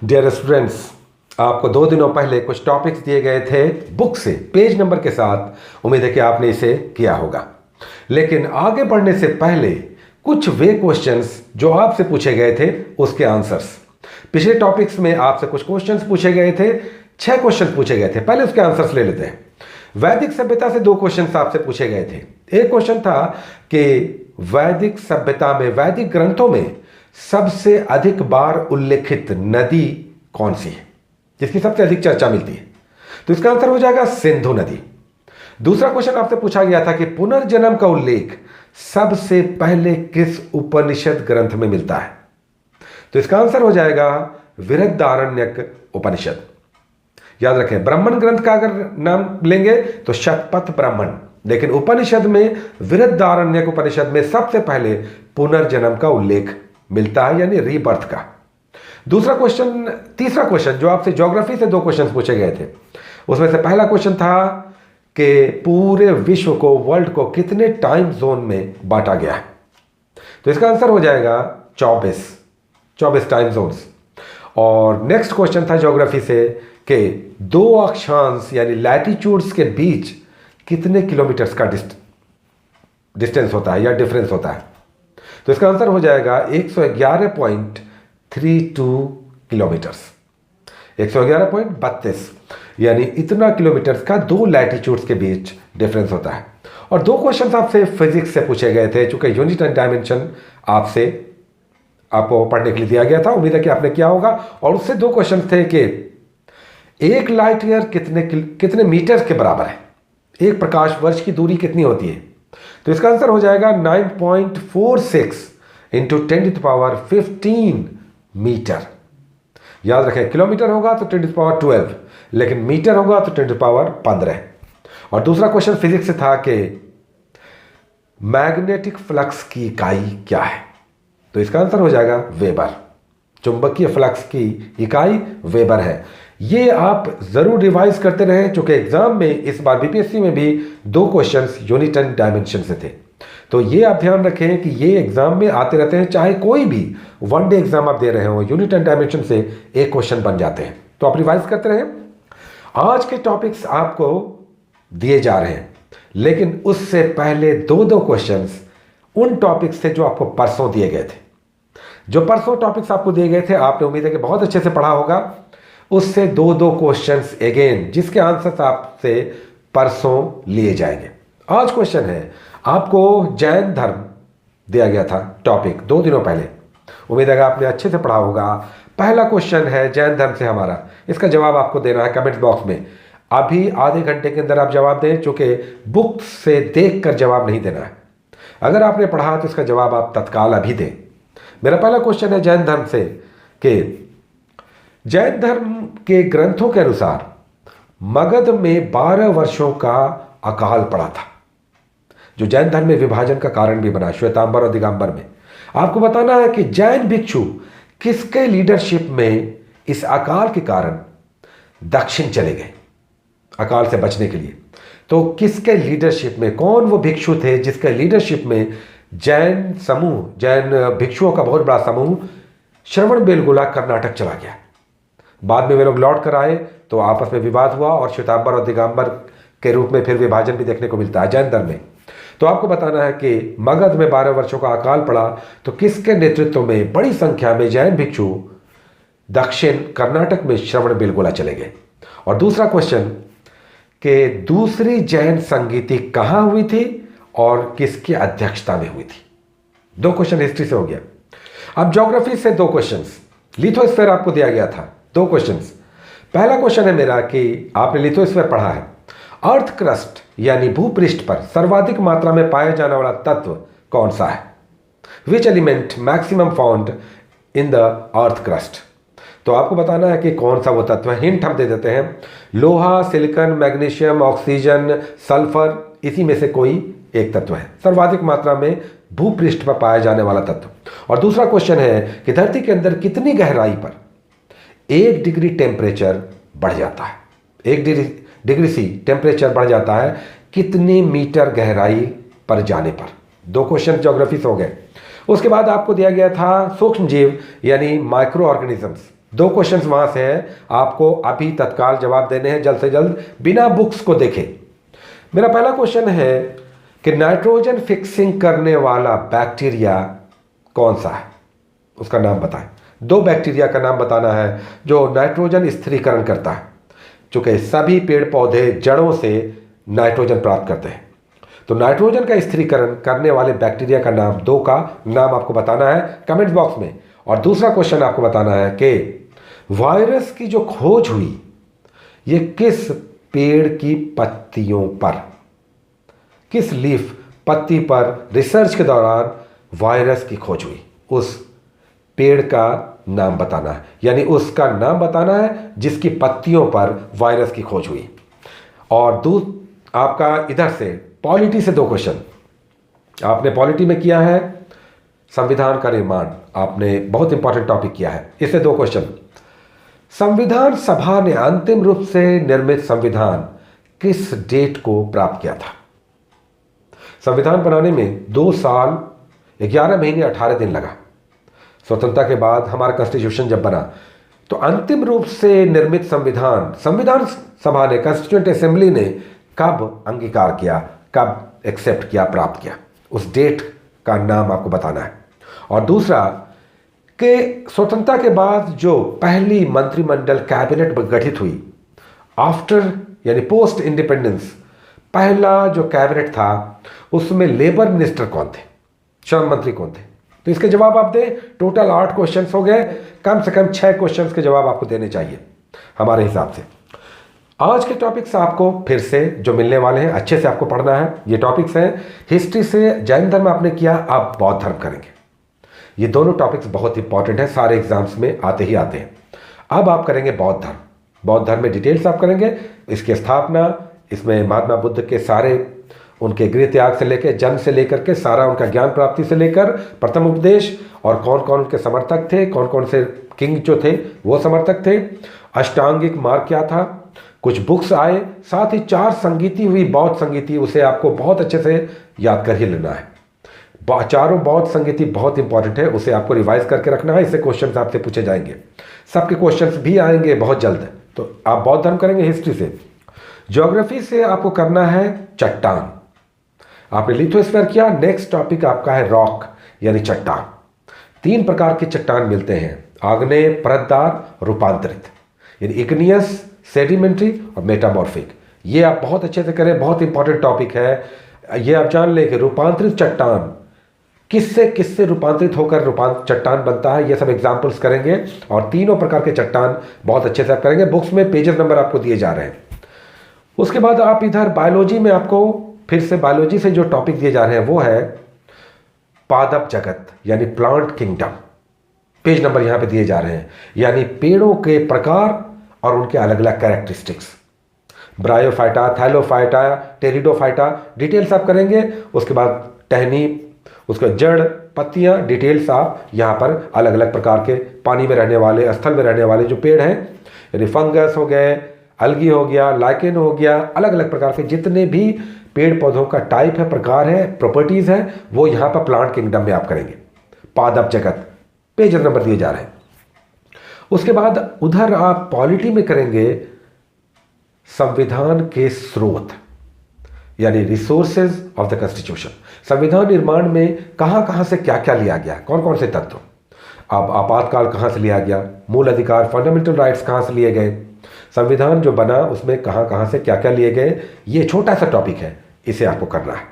Dear students, आपको 2 दिनों पहले कुछ टॉपिक्स दिए गए थे बुक से पेज नंबर के साथ। उम्मीद है कि आपने इसे किया होगा। लेकिन आगे बढ़ने से पहले कुछ वे क्वेश्चंस जो आपसे पूछे गए थे उसके आंसर्स। पिछले टॉपिक्स में आपसे कुछ क्वेश्चंस पूछे गए थे, 6 क्वेश्चन पूछे गए थे। पहले उसके आंसर्स ले लेते हैं। वैदिक सभ्यता से 2 क्वेश्चंस आपसे पूछे गए थे। एक क्वेश्चन था कि वैदिक सभ्यता में, वैदिक ग्रंथों में सबसे अधिक बार उल्लेखित नदी कौन सी है, जिसकी सबसे अधिक चर्चा मिलती है। तो इसका आंसर हो जाएगा सिंधु नदी। दूसरा क्वेश्चन आपसे पूछा गया था कि पुनर्जन्म का उल्लेख सबसे पहले किस उपनिषद ग्रंथ में मिलता है। तो इसका आंसर हो जाएगा बृहदारण्यक उपनिषद। याद रखें, ब्राह्मण ग्रंथ का अगर नाम लेंगे तो शतपथ ब्राह्मण, लेकिन उपनिषद में बृहदारण्यक उपनिषद में सबसे पहले पुनर्जन्म का उल्लेख मिलता है, यानी रीबर्थ का। तीसरा क्वेश्चन जो आपसे ज्योग्राफी से 2 क्वेश्चन पूछे गए थे, उसमें से पहला क्वेश्चन था कि पूरे विश्व को, वर्ल्ड को कितने टाइम जोन में बांटा गया है। तो इसका आंसर हो जाएगा 24 टाइम जोन्स। और नेक्स्ट क्वेश्चन था ज्योग्राफी से कि 2 अक्षांश यानी लैटिट्यूड्स के बीच कितने किलोमीटर्स का डिस्टेंस होता है या डिफरेंस होता है। तो इसका आंसर हो जाएगा 111.32 किलोमीटर्स, 111.32, यानी इतना किलोमीटर्स का 2 लैटिट्यूड्स के बीच डिफरेंस होता है। और 2 क्वेश्चन आपसे फिजिक्स से पूछे गए थे, चूंकि यूनिट एंड डायमेंशन आपको पढ़ने के लिए दिया गया था। उम्मीद है कि आपने किया होगा। और उससे 2 क्वेश्चन थे कि 1 लाइट ईयर कितने मीटर के बराबर है, 1 प्रकाश वर्ष की दूरी कितनी होती है। तो इसका आंसर हो जाएगा 9.46 इंटू 10⁻15 मीटर। याद रखें, किलोमीटर होगा तो 10⁻12, लेकिन मीटर होगा तो 10⁻15। और दूसरा क्वेश्चन फिजिक्स से था कि मैग्नेटिक फ्लक्स की इकाई क्या है। तो इसका आंसर हो जाएगा वेबर। चुंबकीय फ्लक्स की इकाई वेबर है। ये आप जरूर रिवाइज करते रहें, क्योंकि एग्जाम में इस बार बीपीएससी में भी 2 क्वेश्चंस यूनिट एंड डायमेंशन से थे। तो ये आप ध्यान रखें कि ये एग्जाम में आते रहते हैं, चाहे कोई भी वनडे एग्जाम आप दे रहे हो, यूनिट एंड डायमेंशन से 1 क्वेश्चन बन जाते हैं। तो आप रिवाइज करते रहें। आज के टॉपिक्स आपको दिए जा रहे हैं, लेकिन उससे पहले 2 क्वेश्चंस उन टॉपिक्स से जो आपको परसों दिए गए थे। जो परसों टॉपिक्स आपको दिए गए थे, आपने उम्मीद है कि बहुत अच्छे से पढ़ा होगा। उससे 2 क्वेश्चंस अगेन, जिसके आंसर्स आपसे परसों लिए जाएंगे। आज क्वेश्चन है, आपको जैन धर्म दिया गया था टॉपिक 2 दिनों पहले। उम्मीद है कि आपने अच्छे से पढ़ा होगा। पहला क्वेश्चन है जैन धर्म से हमारा, इसका जवाब आपको देना है कमेंट बॉक्स में। अभी आधे घंटे के अंदर आप जवाब दें, चूंकि बुक से देख कर जवाब नहीं देना है। अगर आपने पढ़ा तो इसका जवाब आप तत्काल अभी दें। मेरा पहला क्वेश्चन है जैन धर्म से कि जैन धर्म के ग्रंथों के अनुसार मगध में 12 वर्षों का अकाल पड़ा था, जो जैन धर्म में विभाजन का कारण भी बना, श्वेतांबर और दिगंबर में। आपको बताना है कि जैन भिक्षु किसके लीडरशिप में इस अकाल के कारण दक्षिण चले गए अकाल से बचने के लिए। तो किसके लीडरशिप में, कौन वो भिक्षु थे जिसके लीडरशिप में जैन भिक्षुओं का बहुत बड़ा समूह श्रवणबेलगोला कर्नाटक चला गया। बाद में वे लोग लौट कर आए तो आपस में विवाद हुआ और श्वेतांबर और दिगंबर के रूप में फिर विभाजन भी देखने को मिलता है जैन धर्म में। तो आपको बताना है कि मगध में 12 वर्षों का अकाल पड़ा, तो किसके नेतृत्व में बड़ी संख्या में जैन भिक्षु दक्षिण कर्नाटक में श्रवणबेलगोला चले गए। और दूसरा क्वेश्चन कि दूसरी जैन संगीति कहां हुई थी और किसकी अध्यक्षता में हुई थी। 2 क्वेश्चन हिस्ट्री से हो गया। अब ज्योग्राफी से 2 क्वेश्चंस। लिथोस्फीयर आपको दिया गया था 2 क्वेश्चंस। पहला क्वेश्चन है मेरा कि आपने लिथोस्फीयर पढ़ा है। अर्थ क्रस्ट यानी भूपृष्ठ पर सर्वाधिक मात्रा में पाया जाने वाला तत्व कौन सा है। Which element maximum found in the earth crust. तो आपको बताना है कि कौन सा वो तत्व है। हिंट हम दे देते हैं, लोहा, सिलिकॉन, मैग्नीशियम, ऑक्सीजन, सल्फर, इसी में से कोई एक तत्व है सर्वाधिक मात्रा में भूपृष्ठ पर पाया जाने वाला तत्व। और दूसरा क्वेश्चन है कि धरती के अंदर कितनी गहराई पर 1 डिग्री टेम्परेचर बढ़ जाता है, 1 डिग्री सी टेम्परेचर बढ़ जाता है कितने मीटर गहराई पर जाने पर। 2 क्वेश्चन ज्योग्राफी से हो गए। उसके बाद आपको दिया गया था सूक्ष्म जीव यानी माइक्रो ऑर्गेनिजम्स। 2 क्वेश्चंस वहां से हैं, आपको अभी तत्काल जवाब देने हैं, जल्द से जल्द, बिना बुक्स को देखे। मेरा पहला क्वेश्चन है कि नाइट्रोजन फिक्सिंग करने वाला बैक्टीरिया कौन सा है, उसका नाम बताएं। 2 बैक्टीरिया का नाम बताना है जो नाइट्रोजन स्थिरीकरण करता है, चूंकि सभी पेड़ पौधे जड़ों से नाइट्रोजन प्राप्त करते हैं। तो नाइट्रोजन का स्थिरीकरण करने वाले बैक्टीरिया का नाम, 2 का नाम आपको बताना है कमेंट बॉक्स में। और दूसरा क्वेश्चन आपको बताना है कि वायरस की जो खोज हुई, ये किस पेड़ की पत्तियों पर, किस लीफ पत्ती पर रिसर्च के दौरान वायरस की खोज हुई, उस पेड़ का नाम बताना है, यानी उसका नाम बताना है जिसकी पत्तियों पर वायरस की खोज हुई। और आपका इधर से पॉलिटी से 2 क्वेश्चन। आपने पॉलिटी में किया है संविधान का निर्माण, आपने बहुत इंपॉर्टेंट टॉपिक किया है, इससे 2 क्वेश्चन। संविधान सभा ने अंतिम रूप से निर्मित संविधान किस डेट को प्राप्त किया था? संविधान बनाने में 2 साल 11 महीने 18 दिन लगा। स्वतंत्रता के बाद हमारा कॉन्स्टिट्यूशन जब बना तो अंतिम रूप से निर्मित संविधान सभा ने, कॉन्स्टिट्यूएंट असेंबली ने कब अंगीकार किया, कब एक्सेप्ट किया, प्राप्त किया, उस डेट का नाम आपको बताना है। और दूसरा कि स्वतंत्रता के बाद जो पहली मंत्रिमंडल कैबिनेट गठित हुई, आफ्टर यानी पोस्ट इंडिपेंडेंस, पहला जो कैबिनेट था उसमें लेबर मिनिस्टर कौन थे, श्रम मंत्री कौन थे? तो इसके जवाब आप दें। टोटल 8 क्वेश्चंस हो गए, कम से कम 6 क्वेश्चंस के जवाब आपको देने चाहिए हमारे हिसाब से। आज के टॉपिक्स आपको फिर से जो मिलने वाले हैं, अच्छे से आपको पढ़ना है। ये टॉपिक्स हैं हिस्ट्री से जैन धर्म आपने किया, आप बौद्ध धर्म करेंगे। ये दोनों टॉपिक्स बहुत इंपॉर्टेंट है, सारे एग्जाम्स में आते ही आते हैं। अब आप करेंगे बौद्ध धर्म। बौद्ध धर्म में डिटेल्स आप करेंगे, इसकी स्थापना, इसमें महात्मा बुद्ध के सारे उनके गृह त्याग से लेकर, जन्म से लेकर के सारा उनका ज्ञान प्राप्ति से लेकर प्रथम उपदेश, और कौन कौन उनके समर्थक थे, कौन कौन से किंग जो थे वो समर्थक थे, अष्टांगिक मार्ग क्या था, कुछ बुक्स आए, साथ ही 4 संगीति हुई, बौद्ध संगीति, उसे आपको बहुत अच्छे से याद कर ही लेना है। चारों बौद्ध संगीति बहुत इंपॉर्टेंट है, उसे आपको रिवाइज करके रखना है, इससे क्वेश्चन आपसे पूछे जाएंगे, सबके क्वेश्चन भी आएंगे बहुत जल्द। तो आप बौद्ध धर्म करेंगे हिस्ट्री से। ज्योग्राफी से आपको करना है चट्टान, आपने लिथोस्फीयर किया। नेक्स्ट टॉपिक आपका है रॉक यानी चट्टान। 3 प्रकार के चट्टान मिलते हैं, आग्नेय, परतदार, रूपांतरित, यानी इग्नियस, सेडिमेंट्री और मेटामॉर्फिक। ये आप बहुत अच्छे से करें, बहुत इंपॉर्टेंट टॉपिक है। ये आप जान लें कि रूपांतरित चट्टान किससे किससे रूपांतरित होकर चट्टान बनता है, ये सब एग्जाम्पल्स करेंगे। और 3 प्रकार के चट्टान बहुत अच्छे से आप करेंगे, बुक्स में पेजेस नंबर आपको दिए जा रहे हैं। उसके बाद आप इधर बायोलॉजी में, आपको फिर से बायोलॉजी से जो टॉपिक दिए जा रहे हैं वो है पादप जगत यानी प्लांट किंगडम। पेज नंबर यहां पे दिए जा रहे हैं, यानी पेड़ों के प्रकार और उनके अलग अलग characteristics, bryophyta, Thallophyta, pteridophyta, details आप करेंगे। उसके बाद टहनी, उसके जड़, पत्तियां, डिटेल्स आप यहां पर अलग अलग प्रकार के पानी में रहने वाले, स्थल में रहने वाले जो पेड़ हैं, यानी फंगस हो गए, अलगी हो गया, लाइकेन हो गया, अलग अलग प्रकार के जितने भी पेड़ पौधों का टाइप है, प्रकार है, प्रॉपर्टीज है, वो यहां पर प्लांट किंगडम में आप करेंगे। पादप जगत, पेज नंबर दिए जा रहे हैं। उसके बाद उधर आप पॉलिटी में करेंगे संविधान के स्रोत यानी रिसोर्सेज ऑफ द कॉन्स्टिट्यूशन। संविधान निर्माण में कहां कहां से क्या क्या लिया गया, कौन कौन से तत्व, अब आपातकाल कहां से लिया गया, मूल अधिकार, फंडामेंटल राइट्स कहां से लिए गए, संविधान जो बना उसमें कहां कहां से क्या क्या लिए गए, ये छोटा सा टॉपिक है, इसे आपको करना है।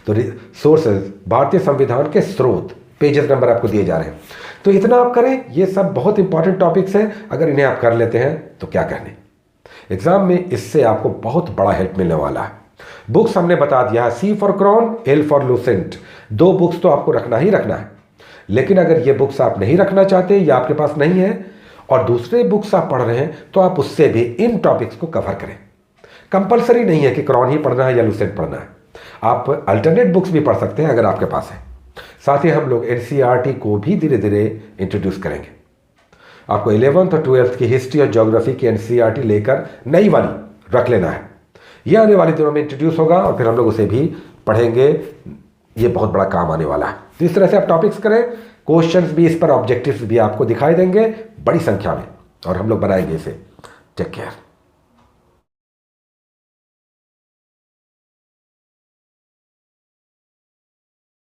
तो सोर्सेज, भारतीय संविधान के स्रोत, पेजेस नंबर आपको दिए जा रहे हैं। तो इतना आप करें, ये सब बहुत इंपॉर्टेंट टॉपिक्स हैं, अगर इन्हें आप कर लेते हैं तो क्या कहने, एग्जाम में इससे आपको बहुत बड़ा हेल्प मिलने वाला है। बुक्स हमने बता दिया, C for cron, L for Lucent, 2 books तो आपको रखना ही रखना है। लेकिन अगर ये बुक्स आप नहीं रखना चाहते या आपके पास नहीं है और दूसरे बुक्स आप पढ़ रहे हैं तो आप उससे भी इन टॉपिक्स को कवर करें। कंपलसरी नहीं है कि क्रॉन ही पढ़ना है या लूसेंट पढ़ना है, आप अल्टरनेट बुक्स भी पढ़ सकते हैं अगर आपके पास है। साथ ही हम लोग एनसीईआरटी को भी धीरे धीरे इंट्रोड्यूस करेंगे। आपको 11th और 12th की हिस्ट्री और ज्योग्राफी की एनसीईआरटी लेकर नई वाली रख लेना है, यह आने वाले दिनों में इंट्रोड्यूस होगा और फिर हम लोग उसे भी पढ़ेंगे। ये बहुत बड़ा काम आने वाला है। तो इस तरह से आप टॉपिक्स करें, क्वेश्चंस भी इस पर, ऑब्जेक्टिव्स भी आपको दिखाई देंगे बड़ी संख्या में। और हम लोग बनाएंगे इसे। Take care.